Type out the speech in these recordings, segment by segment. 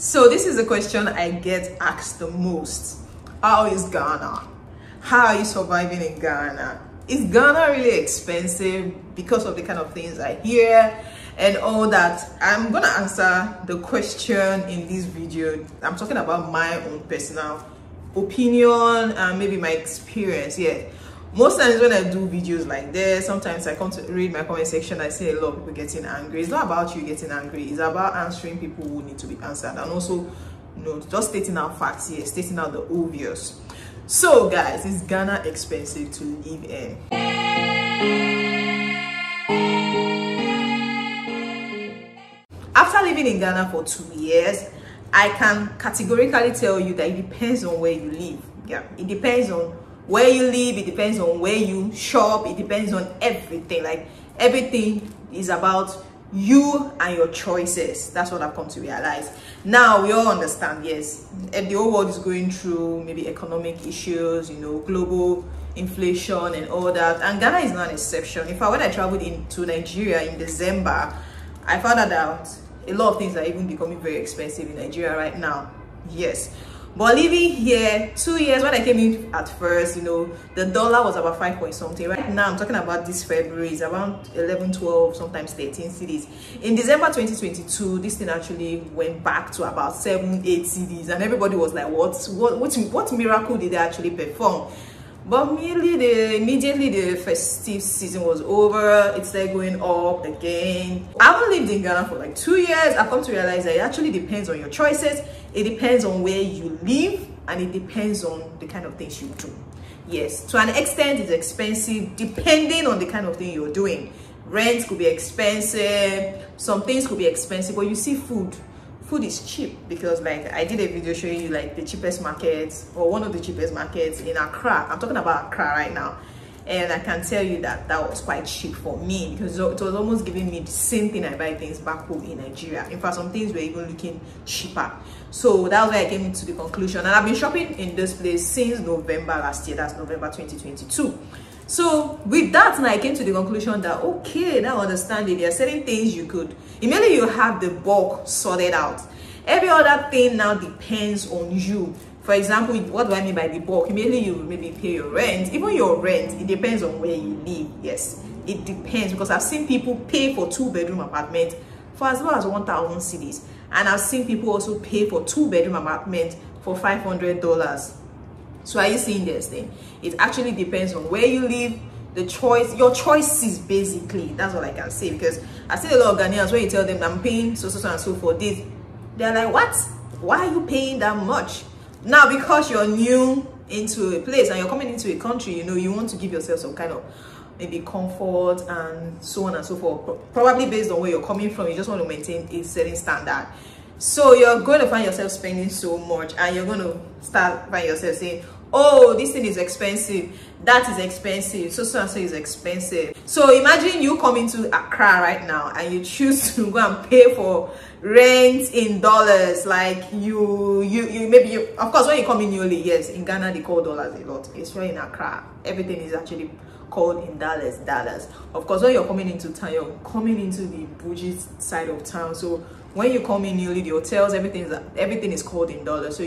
So this is a question I get asked the most. How is Ghana? How are you surviving in Ghana? Is Ghana really expensive because of the kind of things I hear and all that? I'm gonna answer the question in this video. I'm talking about my own personal opinion and maybe my experience. Yeah, most times when I do videos like this, sometimes I come to read my comment section, I see a lot of people getting angry. It's not about you getting angry, it's about answering people who need to be answered, and also, you know, just stating out facts here, stating out the obvious. So guys, is Ghana expensive to live in? After living in Ghana for 2 years, I can categorically tell you that it depends on where you live. Yeah, it depends on where you live, it depends on where you shop, it depends on everything. Like, everything is about you and your choices. That's what I've come to realize. Now we all understand, yes, the whole world is going through maybe economic issues, you know, global inflation and all that, and Ghana is not an exception. In fact, when I traveled into Nigeria in December, I found out that a lot of things are even becoming very expensive in Nigeria right now. Yes, but living here 2 years, when I came in at first, you know, the dollar was about 5 point something. Right now, I'm talking about this February, it's around 11, 12, sometimes 13 cedis. In December 2022, this thing actually went back to about 7, 8 cedis, and everybody was like, what miracle did they actually perform? But immediately the festive season was over, it started going up again. I haven't lived in Ghana for like 2 years. I've come to realize that it actually depends on your choices, it depends on where you live, and it depends on the kind of things you do. Yes, to an extent it's expensive depending on the kind of thing you're doing. Rent could be expensive, some things could be expensive, but you see food is cheap, because like I did a video showing you like the cheapest markets, or one of the cheapest markets in Accra. I'm talking about Accra right now, and I can tell you that that was quite cheap for me, because it was almost giving me the same thing I buy things back home in Nigeria. In fact, some things were even looking cheaper. So that was where I came into the conclusion, and I've been shopping in this place since November last year. That's November 2022. So with that, now I came to the conclusion that, okay, now understanding there are certain things you could, immediately you have the bulk sorted out. Every other thing now depends on you. For example, what do I mean by the bulk? Immediately you maybe pay your rent. Even your rent, it depends on where you live. Yes, it depends, because I've seen people pay for 2-bedroom apartment for as low as 1,000 cedis, and I've seen people also pay for 2-bedroom apartment for $500. So are you seeing this thing? It actually depends on where you live, the choice, your choices basically. That's what I can say, because I see a lot of Ghanaians when you tell them I'm paying so and so for this, they're like, what? Why are you paying that much? Now, because you're new into a place and you're coming into a country, you know, you want to give yourself some kind of maybe comfort and so on and so forth. Probably based on where you're coming from, you just want to maintain a certain standard. So you're going to find yourself spending so much, and you're going to start finding yourself saying, oh, this thing is expensive, that is expensive, so and so is expensive. So imagine you come into Accra right now and you choose to go and pay for rent in dollars. Like you of course, when you come in newly, yes, in Ghana they call dollars a lot. It's right in Accra, everything is actually called in dollars. Of course, when you're coming into town, you're coming into the bougie side of town. So when you come in newly, the hotels, everything is called in dollars. So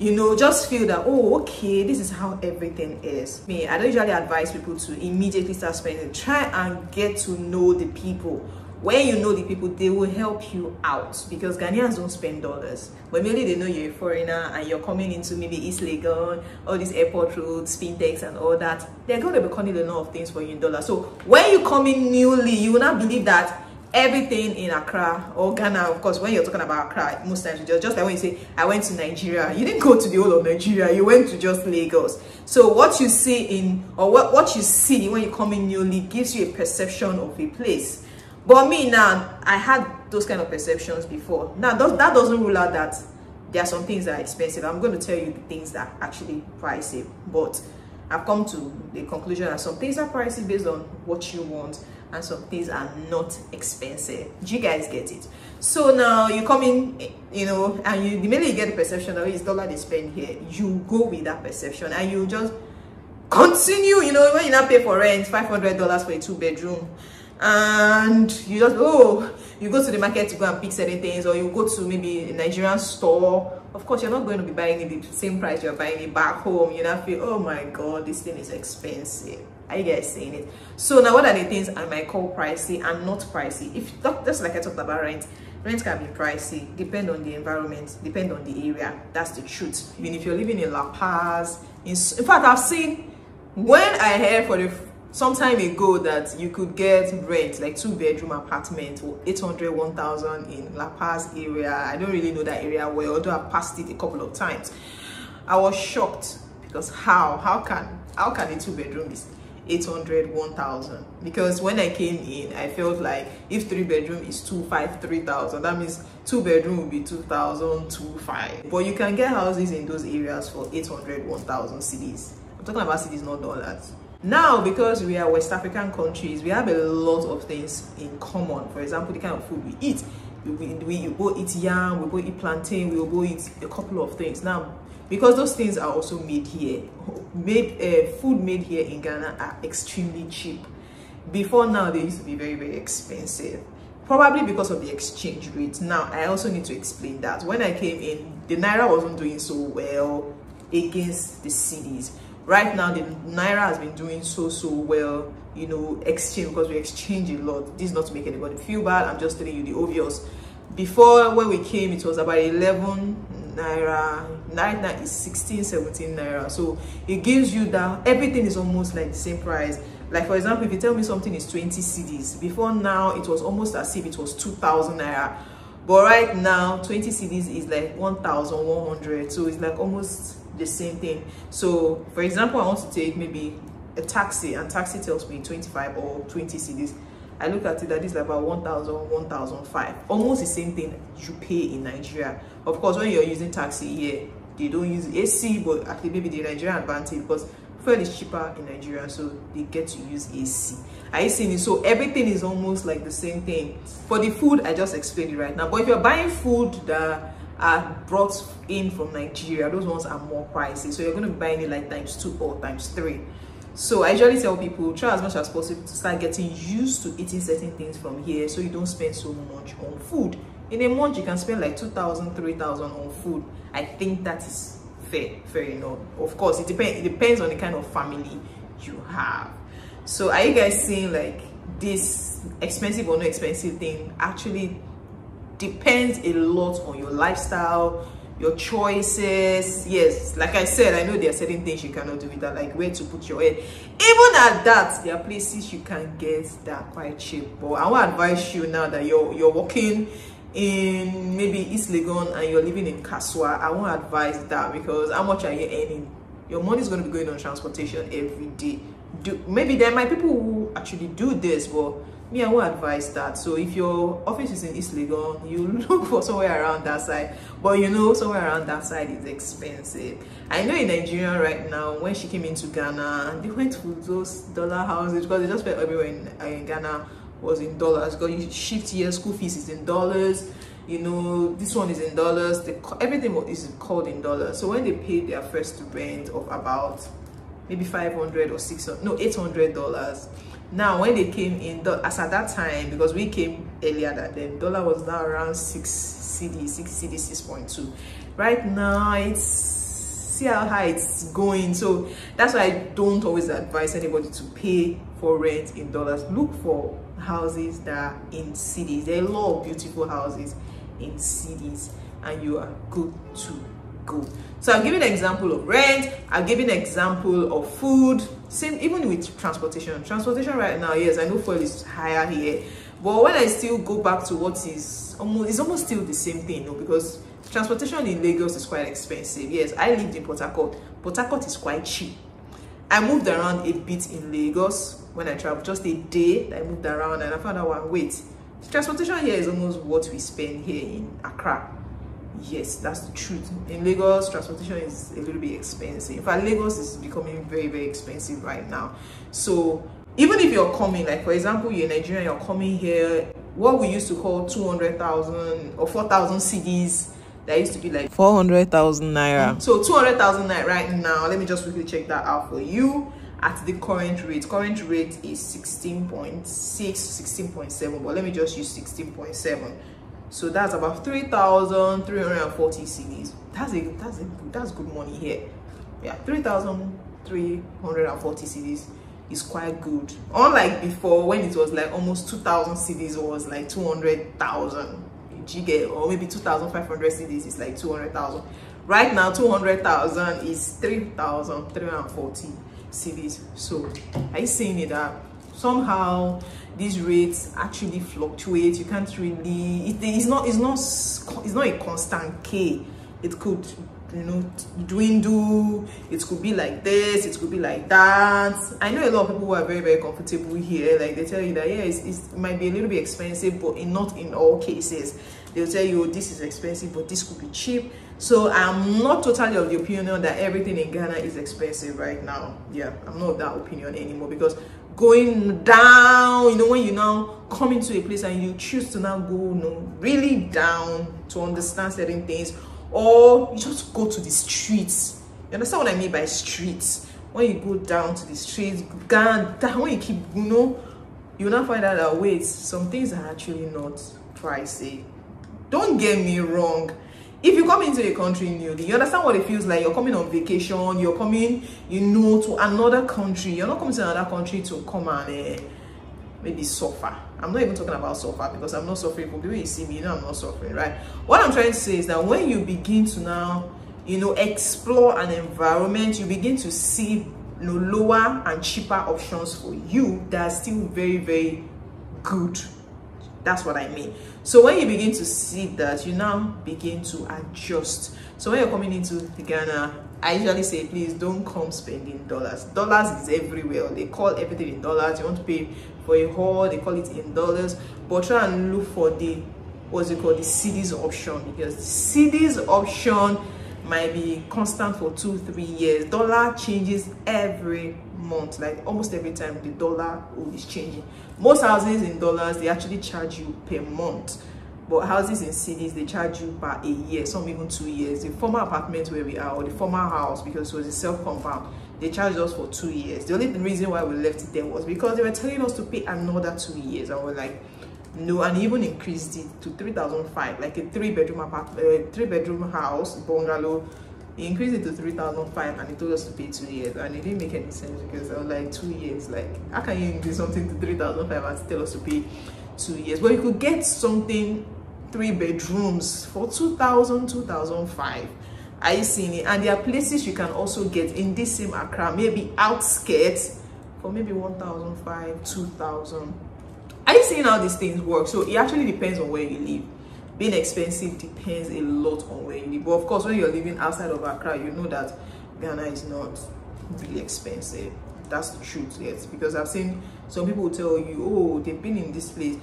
you know, just feel that, oh, okay, this is how everything is. I don't usually advise people to immediately start spending. Try and get to know the people. When you know the people, they will help you out, because Ghanaians don't spend dollars. But maybe they know you're a foreigner and you're coming into maybe East Legon, all these airport roads, fintechs and all that. They're going to be calling a lot of things for you in dollars. So when you come in newly, you will not believe that everything in Accra or Ghana, of course, when you're talking about Accra, most times you just like when you say, I went to Nigeria, you didn't go to the whole of Nigeria, you went to just Lagos. So what you see what you see when you come in newly gives you a perception of a place. But me now, I had those kind of perceptions before. Now that doesn't rule out that there are some things that are expensive. I'm going to tell you the things that are actually pricey, but I've come to the conclusion that some things are pricey based on what you want, and some things are not expensive. Do you guys get it? So now you come in, you know, and the minute you get the perception of it's dollar they spend here, you go with that perception and you just continue. You know, when you now pay for rent $500 for a 2-bedroom, and you just, oh, you go to the market to go and pick certain things, or you go to maybe a Nigerian store. Of course, you're not going to be buying it the same price you're buying it back home. You know, feel, oh my god, this thing is expensive. Are you guys saying it? So now, what are the things I might call pricey and not pricey? If just like I talked about rent can be pricey, depend on the environment, depend on the area. That's the truth. Even if you're living in La Paz, in fact, I've seen, when I heard for the some time ago that you could get rent like 2-bedroom apartment for 800, 1,000 in La Paz area. I don't really know that area well, although I've passed it a couple of times. I was shocked, because how can a 2-bedroom be 800, 1,000? Because when I came in, I felt like if 3-bedroom is 2,500, 3,000, that means 2-bedroom will be 2,000, 2,500. But you can get houses in those areas for 800, 1,000 cedis. I'm talking about cedis, not dollars. Now, because we are West African countries, we have a lot of things in common. For example, the kind of food we eat. We both eat yam, we both eat plantain, we both eat a couple of things. Now, because those things are also made here, food made here in Ghana are extremely cheap. Before now, they used to be very, very expensive. Probably because of the exchange rate. Now, I also need to explain that. When I came in, the Naira wasn't doing so well against the cedis. Right now, the Naira has been doing so well, you know, exchange, because we exchange a lot. This is not to make anybody feel bad, I'm just telling you the obvious. Before, when we came, it was about 11 Naira. Right now is 16, 17 Naira. So it gives you that everything is almost like the same price. Like, for example, if you tell me something is 20 cedis, before now it was almost as if it was 2,000 Naira. But right now, 20 cedis is like 1,100. So it's like almost the same thing. So for example, I want to take maybe a taxi, and taxi tells me 25 or 20 cedis. I look at it, that is about 1,000, 1,005, almost the same thing you pay in Nigeria. Of course, when you're using taxi here, they don't use AC, but actually maybe the Nigerian advantage, because fuel is cheaper in Nigeria, so they get to use AC. Are you seeing it? So everything is almost like the same thing. For the food, I just explained it right now. But if you're buying food that are brought in from Nigeria, those ones are more pricey. So you're going to be buying it like ×2 or ×3. So I usually tell people, try as much as possible to start getting used to eating certain things from here, so you don't spend so much on food. In a month, you can spend like 2,000, 3,000 on food. I think that is fair enough. Of course, it depends on the kind of family you have. So are you guys seeing like this expensive or not expensive thing actually depends a lot on your lifestyle, your choices. Yes, like I said, I know there are certain things you cannot do with that, like where to put your head. Even at that, there are places you can get that are quite cheap. But I want to advise you now that you're working in maybe East Legon and you're living in Kaswa. I won't advise that, because how much are you earning? Your money is going to be going on transportation every day. Maybe there might be people who actually do this, but me, I won't advise that. So if your office is in East Legon, you look for somewhere around that side. But you know, somewhere around that side is expensive. I know in Nigeria right now, when she came into Ghana, they went to those dollar houses, because they just felt everywhere in Ghana was in dollars. Because you shift here, school fees is in dollars. You know, this one is in dollars. Everything is called in dollars. So when they paid their first rent of about maybe 500 or 600, no, $800. Now, when they came in, as at that time, because we came earlier than them, dollar was now around 6 cedi, 6.2. Right now, see how high it's going. So that's why I don't always advise anybody to pay for rent in dollars. Look for houses that are in cedis. There are a lot of beautiful houses in cedis, and you are good to go. So I'm giving an example of rent, I'm giving an example of food, same even with transportation right now. Yes, I know fuel is higher here, but when I still go back to what is almost still the same thing, you know, because transportation in Lagos is quite expensive. Yes, I lived in Port Harcourt is quite cheap. I moved around a bit in Lagos when I traveled, just a day I moved around, and I found out, wait, transportation here is almost what we spend here in Accra. Yes, that's the truth. In Lagos, transportation is a little bit expensive. In fact, Lagos is becoming very, very expensive right now. So even if you're coming, like for example, you're Nigerian, you're coming here, what we used to call 200,000 or 4,000 cedis, that used to be like 400,000 naira. So 200,000 naira right now. Let me just quickly check that out for you. at the current rate. Current rate is 16.6, 16.7, but let me just use 16.7. So that's about 3,340 cedis. That's good money here. Yeah, 3,340 cedis is quite good. Unlike before, when it was like almost 2,000 cedis was like 200,000. Or maybe 2,500 cedis is like 200,000. Right now, 200,000 is 3,340 cedis. So are you seeing it that somehow these rates actually fluctuate? You can't really, it's not a constant K. It could, you know, dwindle. It could be like this, it could be like that. I know a lot of people who are very, very comfortable here. Like they tell you that, yeah, it might be a little bit expensive, but not in all cases. They'll tell you, oh, this is expensive, but this could be cheap. So I'm not totally of the opinion that everything in Ghana is expensive right now. Yeah, I'm not of that opinion anymore, because going down, you know, when you now come into a place and you choose to now go, you know, really down to understand certain things, or you just go to the streets. You understand what I mean by streets? When you go down to the streets, down, when you keep, you know, you will now find out that, wait, some things are actually not pricey. Don't get me wrong. If you come into a country newly, you understand what it feels like. You're coming on vacation, you're coming, you know, to another country. You're not coming to another country to come and maybe suffer. I'm not even talking about suffer, because I'm not suffering. For the way you see me, you know I'm not suffering, right? What I'm trying to say is that when you begin to now, you know, explore an environment, you begin to see, you know, lower and cheaper options for you that are still very, very good. That's what I mean. So when you begin to see that, you now begin to adjust. So when you're coming into Ghana, I usually say, please don't come spending dollars. Dollars is everywhere. They call everything in dollars. You want to pay for a haul, they call it in dollars. But try and look for the, what's it called, the cedis option, because the cedis option might be constant for 2-3 years. Dollar changes every month, like almost every time the dollar is changing. Most houses in dollars, they actually charge you per month, but houses in cedis, they charge you per a year, some even 2 years. The former apartment where we are, or the former house, because it was a self-compound, they charged us for 2 years. The only reason why we left it there was because they were telling us to pay another 2 years, and we're like, no, and even increased it to 3,500, like a 3-bedroom apartment, 3-bedroom house, bungalow. He increased it to 3,500, and he told us to pay 2 years, and it didn't make any sense, because I was like, 2 years, like, how can you increase something to 3,500 and tell us to pay 2 years? But you could get something 3 bedrooms for 2,000, 2,500. Are you seeing it? And there are places you can also get in this same Accra, maybe outskirts, for maybe 1,500, 2,000. Are you seeing how these things work? So it actually depends on where you live. Being expensive depends a lot on where you live. But of course, when you're living outside of Accra, you know that Ghana is not really expensive. That's the truth, yes. Because I've seen some people tell you, oh, they've been in this place,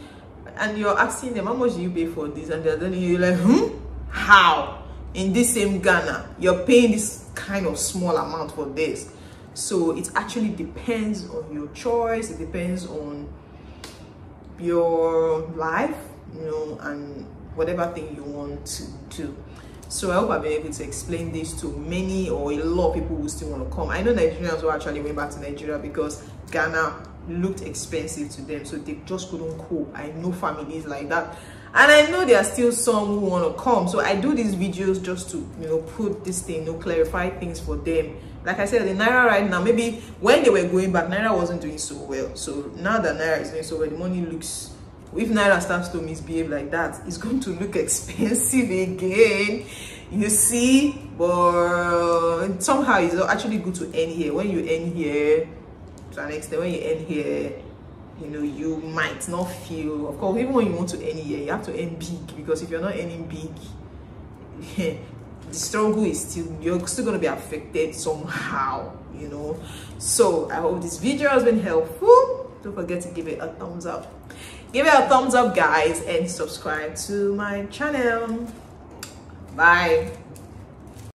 and you're asking them, how much do you pay for this? And they're telling you, like, how? In this same Ghana, you're paying this kind of small amount for this. So it actually depends on your choice. It depends on your life, you know, and whatever thing you want to do. So I hope I've been able to explain this to many or a lot of people who still want to come. I know Nigerians who actually went back to Nigeria because Ghana looked expensive to them, so they just couldn't cope. I know families like that, and I know there are still some who want to come. So I do these videos just to, you know, put this thing, you know, clarify things for them. Like I said, the Naira right now, maybe when they were going back, Naira wasn't doing so well. So now that Naira is doing so well, the money looks, if Naira starts to misbehave like that, it's going to look expensive again, you see. But somehow it's actually good to end here. When you end here, to an extent, when you end here, you know, you might not feel, of course, even when you want to end here, you have to end big, because if you're not ending big, the struggle is still, you're still going to be affected somehow, you know. So I hope this video has been helpful. Don't forget to give it a thumbs up. Give it a thumbs up, guys, and subscribe to my channel. Bye.